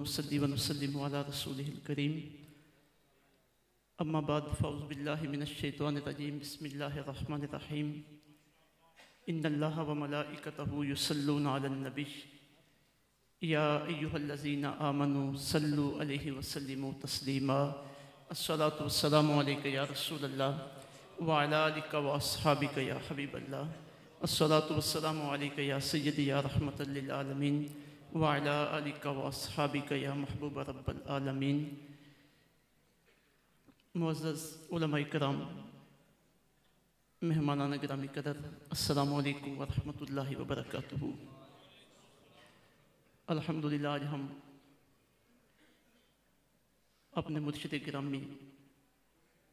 नुसल्ली व नुसल्लिमु अला रसूलिहिल करीम। अम्मा बाद फ़अऊज़ु बिल्लाहि मिनश शैतानिर रजीम। बिस्मिल्लाहिर रहमानिर रहीम। इन्नल्लाहा व मलाइकतहु युसल्लूना अलन नबी या अय्युहल्लज़ीना आमनू सल्लु अलैहि व सल्लिमू तस्लीमा। अस्सलातु वस्सलामु अलैका या रसूलल्लाह व अला आलिका व अस्हाबिका या हबीबल्लाह। अस्सलातु वस्सलामु अलैका या सय्यदी या रहमतल लिल आलमीन व अला आलिका व अस्हाबिका या महबूब रब्बल आलमीन। मुअज़्ज़ज़ उलमाए किराम, मेहमानान गिरामी कदर, अस्सलामु अलैकुम व रहमतुल्लाहि व बरकातुहू। अल्हम्दुलिल्लाह, आज हम अपने मुर्शिद गिरामी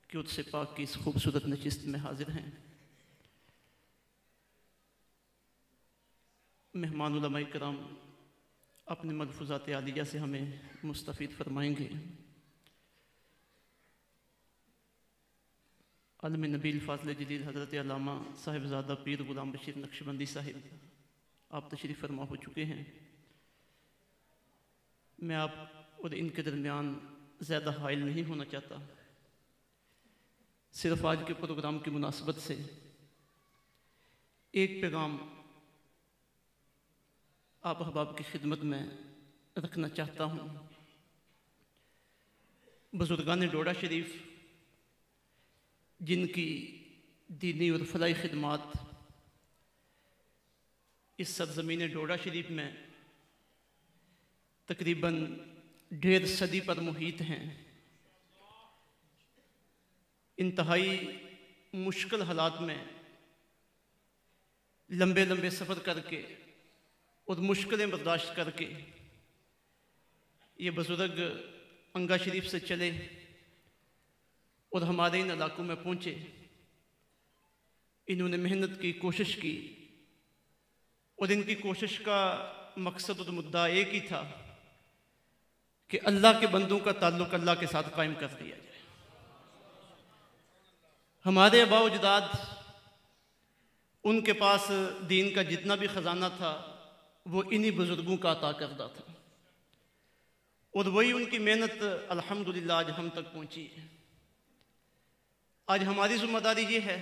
की उद्स पाक की इस खूबसूरत नशिस्त में हाजिर हैं। मेहमान उलमाए किराम अपने मलफूज़ात आलिया से हमें मुस्तफ़ीद फरमाएंगे। आलम नबील फ़ाज़िल जलील हज़रत अल्लामा साहिबज़ादा पीर ग़ुलाम बशीर नक्शबंदी साहिब आप तशरीफ़ फरमा हो चुके हैं। मैं आप और इनके दरमियान ज़्यादा हाइल नहीं होना चाहता। सिर्फ आज के प्रोग्राम की मुनासबत से एक पैगाम आप अहबाब की खिदमत में रखना चाहता हूँ। बुज़ुर्गान डोडा शरीफ, जिनकी दीनी और फलाई खिदमात इस सरज़मीन डोडा शरीफ में तकरीबन 1.5 सदी पर मुहित हैं, इंतहाई मुश्किल हालात में लंबे लंबे सफ़र करके और मुश्किलें बर्दाश्त करके ये बुज़ुर्ग अंगा शरीफ से चले और हमारे इन इलाकों में पहुँचे। इन्होंने मेहनत की, कोशिश की और इनकी कोशिश का मकसद और मुद्दा एक ही था कि अल्लाह के बंदों का ताल्लुक़ अल्लाह के साथ कायम कर दिया जाए। हमारे आबा अजदाद, उनके पास दीन का जितना भी ख़जाना था वो इन्हीं बुज़ुर्गों का अता करदा था और वही उनकी मेहनत अल्हम्दुलिल्लाह आज हम तक पहुँची है। आज हमारी ज़िम्मेदारी ये है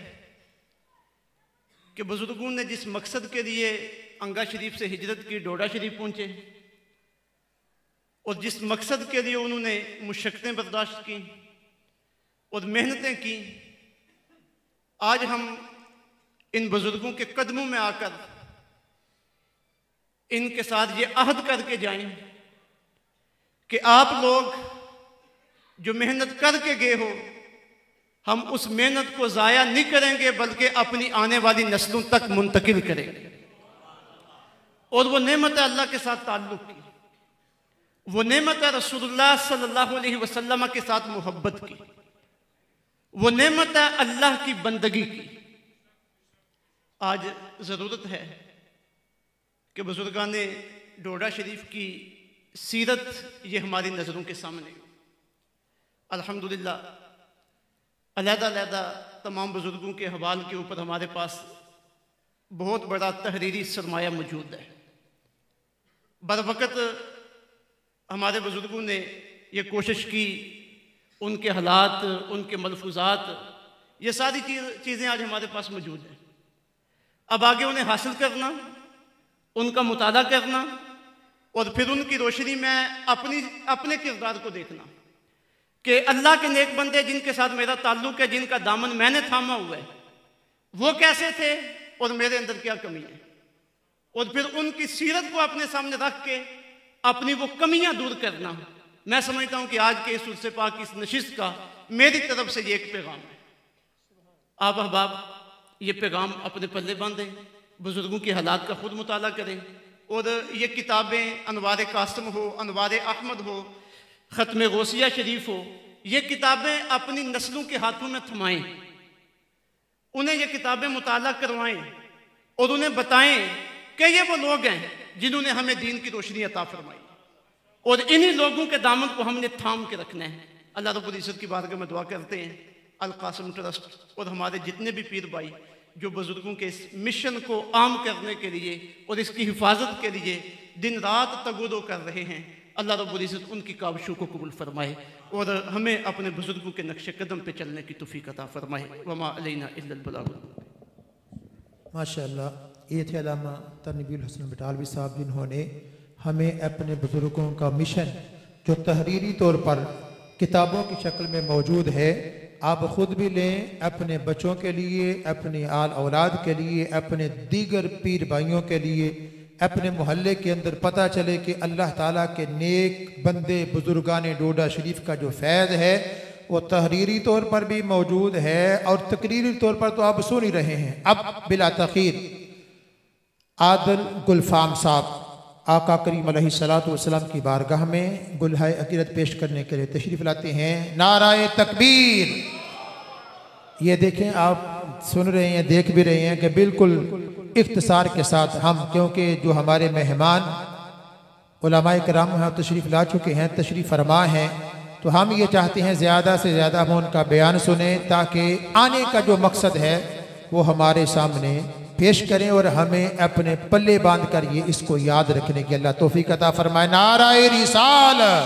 कि बुज़ुर्गों ने जिस मकसद के लिए अंगा शरीफ से हिजरत की, डोडा शरीफ पहुँचे और जिस मकसद के लिए उन्होंने मुशक्क़तें बर्दाश्त की और मेहनतें की, आज हम इन बुज़ुर्गों के कदमों में आकर इनके साथ ये अहद करके जाएं कि आप लोग जो मेहनत करके गए हो, हम उस मेहनत को ज़ाया नहीं करेंगे बल्कि अपनी आने वाली नस्लों तक मुंतकिल करेंगे। और वो नेमत है अल्लाह के साथ ताल्लुक़ की, वो नेमत है रसूलुल्लाह सल्लल्लाहु अलैहि वसल्लम के साथ मोहब्बत की, वो नेमत है अल्लाह की बंदगी की। आज ज़रूरत है कि बुज़ुर्गान डोडा शरीफ की सीरत ये हमारी नज़रों के सामने। अल्हम्दुलिल्लाह, अलहदा तमाम बुज़ुर्गों के हवाल के ऊपर हमारे पास बहुत बड़ा तहरीरी सरमाया मौजूद है। बर वक़्त हमारे बुज़ुर्गों ने ये कोशिश की, उनके हालात, उनके मलफूज़ात, ये सारी चीज़ें आज हमारे पास मौजूद हैं। अब आगे उन्हें हासिल करना, उनका मुताला करना और फिर उनकी रोशनी में अपने किरदार को देखना कि अल्लाह के नेक बंदे जिनके साथ मेरा ताल्लुक़ है, जिनका दामन मैंने थामा हुआ है, वो कैसे थे और मेरे अंदर क्या कमी है, और फिर उनकी सीरत को अपने सामने रख के अपनी वो कमियां दूर करना। मैं समझता हूं कि आज के इस उर्से पाक इस नशिस्त का मेरी तरफ से ये एक पैगाम है। आप अहबाब ये पैगाम अपने पल्ले बांधें, बुज़ुर्गों के हालात का खुद मुताला करें और ये किताबें अनवार कासिम हो, अनवार अहमद हो, ख़त्म गौसिया शरीफ हो, ये किताबें अपनी नस्लों के हाथों में थमाएं, उन्हें ये किताबें मुताला करवाएं और उन्हें बताएं कि ये वो लोग हैं जिन्होंने हमें दीन की रोशनी अता फरमाई और इन्हीं लोगों के दामन को हमने थाम के रखना है। अल्लाह रब्बुल इज़्ज़त की बारगाह में दुआ करते हैं अल कासिम ट्रस्ट और हमारे जितने भी पीर भाई जो बुज़ुर्गों के इस मिशन को आम करने के लिए और इसकी हिफाजत के लिए दिन रात तगुदो कर रहे हैं, अल्लाह रब्बुल इज़्ज़त उनकी काविशों को कबूल फरमाए और हमें अपने बुज़ुर्गों के नक्श कदम पे चलने की तौफ़ीक़ अता फरमाए। वमा अलैना इल्लल बलाग। माशाअल्लाह, ये थे अल्लामा तनवीर हसन बटालवी साहब, जिन्होंने हमें अपने बुज़ुर्गों का मिशन जो तहरीरी तौर पर किताबों की शक्ल में मौजूद है, आप ख़ुद भी लें, अपने बच्चों के लिए, अपनी आल औलाद के लिए, अपने दीगर पीर भाइयों के लिए, अपने मोहल्ले के अंदर पता चले कि अल्लाह ताला के नेक बंदे बुजुर्गान डोडा शरीफ का जो फैज़ है वो तहरीरी तौर पर भी मौजूद है और तकरीरी तौर पर तो आप सुन ही रहे हैं। अब बिला तख़ीर आदिल गुलफाम साहब आका करीम अलैहिस्सलातु वस्सलाम की बारगाह में गुलहाए अकीदत पेश करने के लिए तशरीफ़ लाते हैं। नाराए तकबीर। ये देखें, आप सुन रहे हैं, देख भी रहे हैं कि बिल्कुल इख्तिसार के साथ हम, क्योंकि जो हमारे मेहमान उलमाए किराम हैं तशरीफ़ ला चुके हैं, तशरीफ़ फरमा हैं, तो हम ये चाहते हैं ज़्यादा से ज़्यादा हम उनका बयान सुने ताकि आने का जो मकसद है वो हमारे सामने पेश करें और हमें अपने पल्ले बांध कर ये इसको याद रखने की अल्लाह तौफीक अता फरमाए। नाराए रिसालत,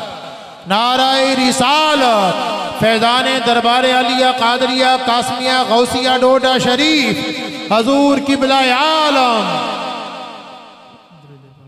नाराए रिसालत, फैज़ाने दरबार अलिया कादरिया कासमिया गौसिया डोडा शरीफ हजूर किबला आलम